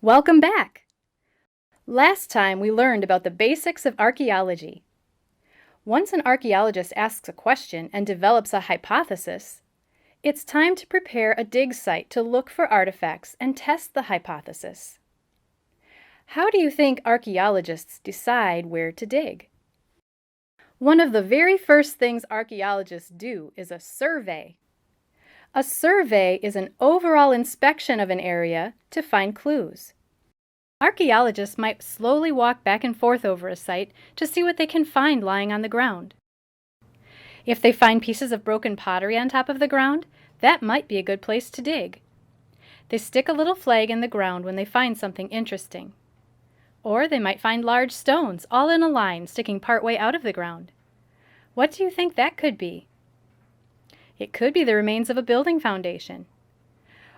Welcome back! Last time we learned about the basics of archaeology. Once an archaeologist asks a question and develops a hypothesis, it's time to prepare a dig site to look for artifacts and test the hypothesis. How do you think archaeologists decide where to dig? One of the very first things archaeologists do is a survey. A survey is an overall inspection of an area to find clues. Archaeologists might slowly walk back and forth over a site to see what they can find lying on the ground. If they find pieces of broken pottery on top of the ground, that might be a good place to dig. They stick a little flag in the ground when they find something interesting. Or they might find large stones all in a line sticking partway out of the ground. What do you think that could be? It could be the remains of a building foundation.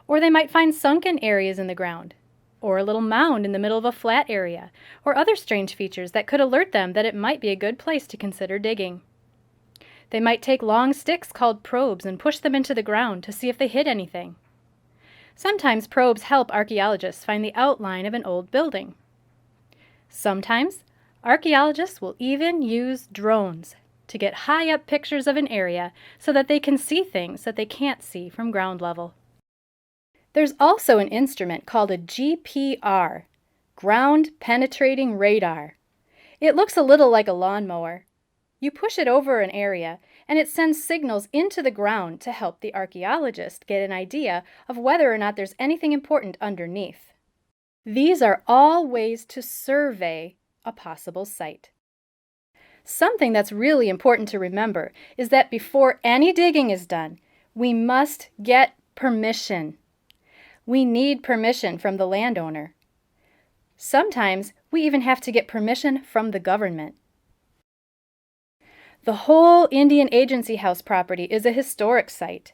Or they might find sunken areas in the ground, or a little mound in the middle of a flat area, or other strange features that could alert them that it might be a good place to consider digging. They might take long sticks called probes and push them into the ground to see if they hit anything. Sometimes probes help archaeologists find the outline of an old building. Sometimes archaeologists will even use drones to get high-up pictures of an area so that they can see things that they can't see from ground level. There's also an instrument called a GPR, Ground Penetrating Radar. It looks a little like a lawnmower. You push it over an area and it sends signals into the ground to help the archaeologist get an idea of whether or not there's anything important underneath. These are all ways to survey a possible site. Something that's really important to remember is that before any digging is done, we must get permission. We need permission from the landowner. Sometimes we even have to get permission from the government. The whole Indian Agency House property is a historic site.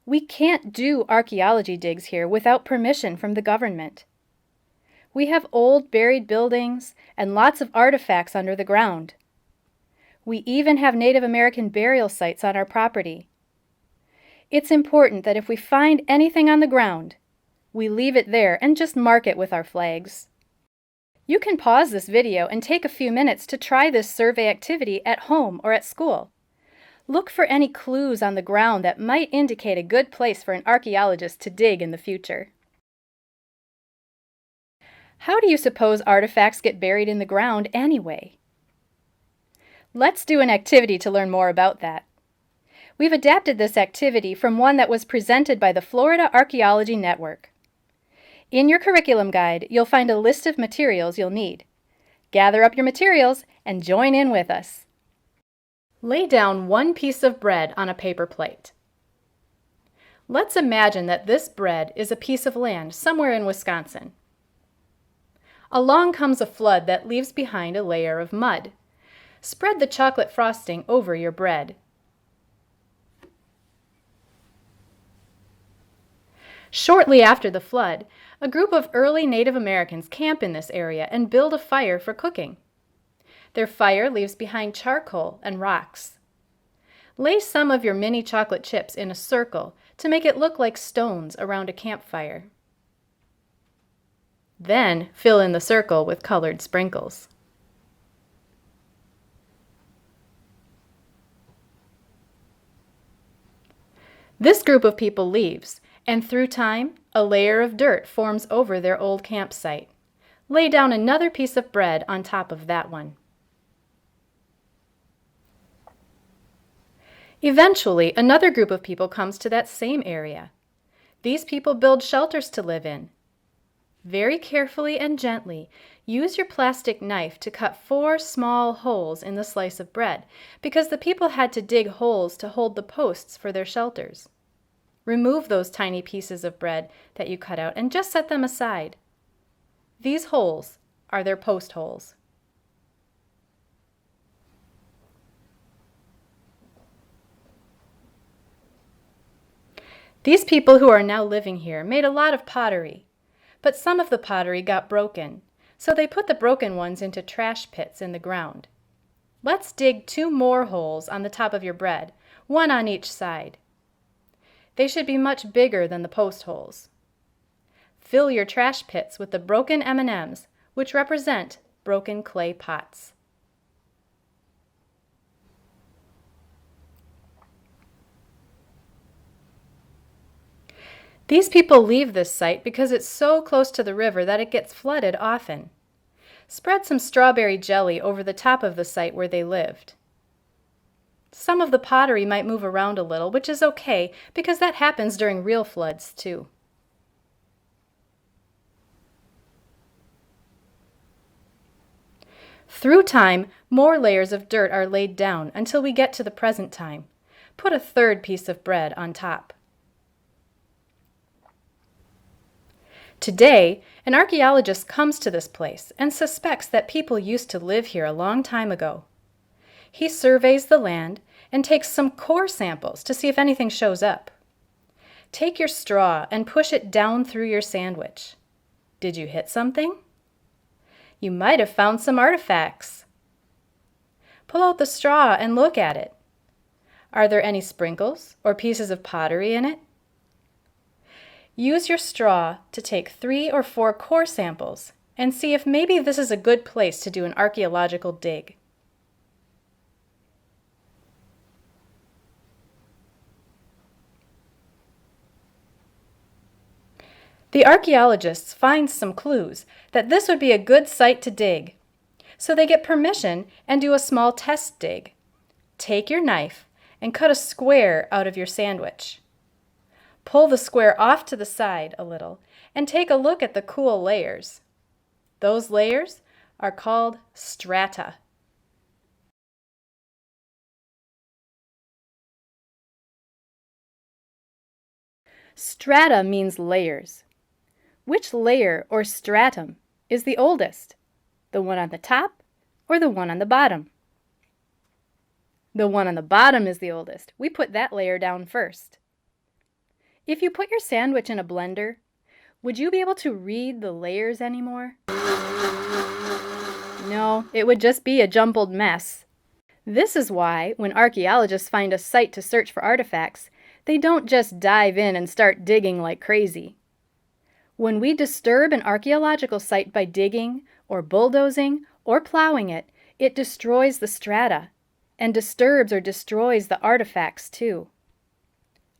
We can't do archaeology digs here without permission from the government. We have old buried buildings and lots of artifacts under the ground. We even have Native American burial sites on our property. It's important that if we find anything on the ground, we leave it there and just mark it with our flags. You can pause this video and take a few minutes to try this survey activity at home or at school. Look for any clues on the ground that might indicate a good place for an archaeologist to dig in the future. How do you suppose artifacts get buried in the ground anyway? Let's do an activity to learn more about that. We've adapted this activity from one that was presented by the Florida Archaeology Network. In your curriculum guide, you'll find a list of materials you'll need. Gather up your materials and join in with us. Lay down one piece of bread on a paper plate. Let's imagine that this bread is a piece of land somewhere in Wisconsin. Along comes a flood that leaves behind a layer of mud. Spread the chocolate frosting over your bread. Shortly after the flood, a group of early Native Americans camp in this area and build a fire for cooking. Their fire leaves behind charcoal and rocks. Lay some of your mini chocolate chips in a circle to make it look like stones around a campfire. Then fill in the circle with colored sprinkles. This group of people leaves, and through time, a layer of dirt forms over their old campsite. Lay down another piece of bread on top of that one. Eventually, another group of people comes to that same area. These people build shelters to live in. Very carefully and gently, use your plastic knife to cut 4 small holes in the slice of bread, because the people had to dig holes to hold the posts for their shelters. Remove those tiny pieces of bread that you cut out and just set them aside. These holes are their post holes. These people who are now living here made a lot of pottery. But some of the pottery got broken, so they put the broken ones into trash pits in the ground. Let's dig 2 more holes on the top of your bread, one on each side. They should be much bigger than the post holes. Fill your trash pits with the broken M&Ms, which represent broken clay pots. These people leave this site because it's so close to the river that it gets flooded often. Spread some strawberry jelly over the top of the site where they lived. Some of the pottery might move around a little, which is okay because that happens during real floods too. Through time, more layers of dirt are laid down until we get to the present time. Put a third piece of bread on top. Today, an archaeologist comes to this place and suspects that people used to live here a long time ago. He surveys the land and takes some core samples to see if anything shows up. Take your straw and push it down through your sandwich. Did you hit something? You might have found some artifacts. Pull out the straw and look at it. Are there any sprinkles or pieces of pottery in it? Use your straw to take 3 or 4 core samples and see if maybe this is a good place to do an archaeological dig. The archaeologists find some clues that this would be a good site to dig, so they get permission and do a small test dig. Take your knife and cut a square out of your sandwich. Pull the square off to the side a little and take a look at the cool layers. Those layers are called strata. Strata means layers. Which layer or stratum is the oldest? The one on the top or the one on the bottom? The one on the bottom is the oldest. We put that layer down first. If you put your sandwich in a blender, would you be able to read the layers anymore? No, it would just be a jumbled mess. This is why, when archaeologists find a site to search for artifacts, they don't just dive in and start digging like crazy. When we disturb an archaeological site by digging, or bulldozing, or plowing it, it destroys the strata, and disturbs or destroys the artifacts too.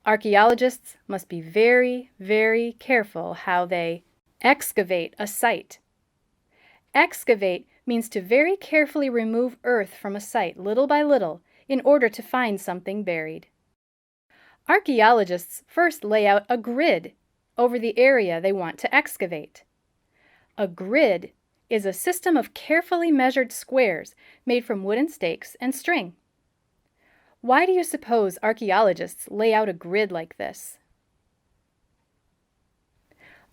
Archaeologists must be very, very careful how they excavate a site. Excavate means to very carefully remove earth from a site little by little in order to find something buried. Archaeologists first lay out a grid over the area they want to excavate. A grid is a system of carefully measured squares made from wooden stakes and string. Why do you suppose archaeologists lay out a grid like this?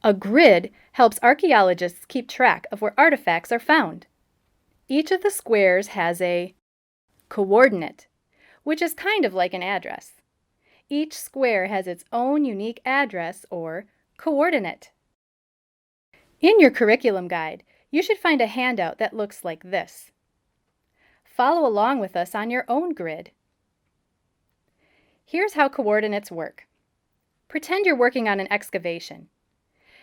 A grid helps archaeologists keep track of where artifacts are found. Each of the squares has a coordinate, which is kind of like an address. Each square has its own unique address or coordinate. In your curriculum guide, you should find a handout that looks like this. Follow along with us on your own grid. Here's how coordinates work. Pretend you're working on an excavation.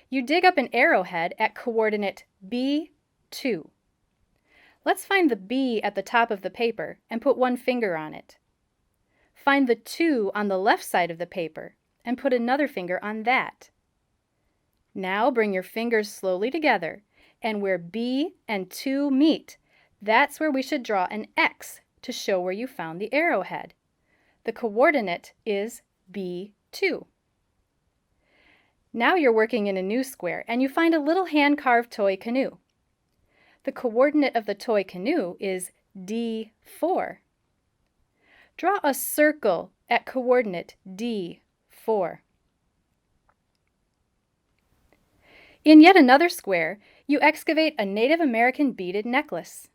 You dig up an arrowhead at coordinate B2. Let's find the B at the top of the paper and put one finger on it. Find the 2 on the left side of the paper and put another finger on that. Now bring your fingers slowly together, and where B and 2 meet, that's where we should draw an X to show where you found the arrowhead. The coordinate is B2. Now you're working in a new square and you find a little hand-carved toy canoe. The coordinate of the toy canoe is D4. Draw a circle at coordinate D4. In yet another square, you excavate a Native American beaded necklace.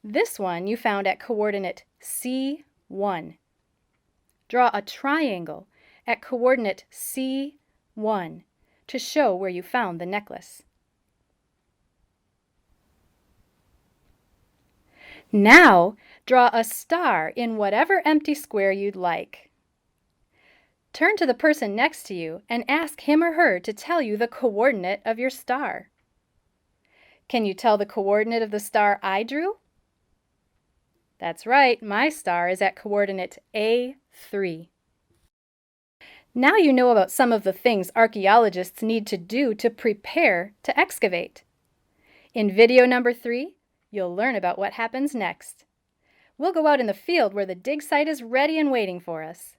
This one you found at coordinate C1. Draw a triangle at coordinate C1 to show where you found the necklace. Now, draw a star in whatever empty square you'd like. Turn to the person next to you and ask him or her to tell you the coordinate of your star. Can you tell the coordinate of the star I drew? That's right, my star is at coordinate A3. Now you know about some of the things archaeologists need to do to prepare to excavate. In video number 3, you'll learn about what happens next. We'll go out in the field where the dig site is ready and waiting for us.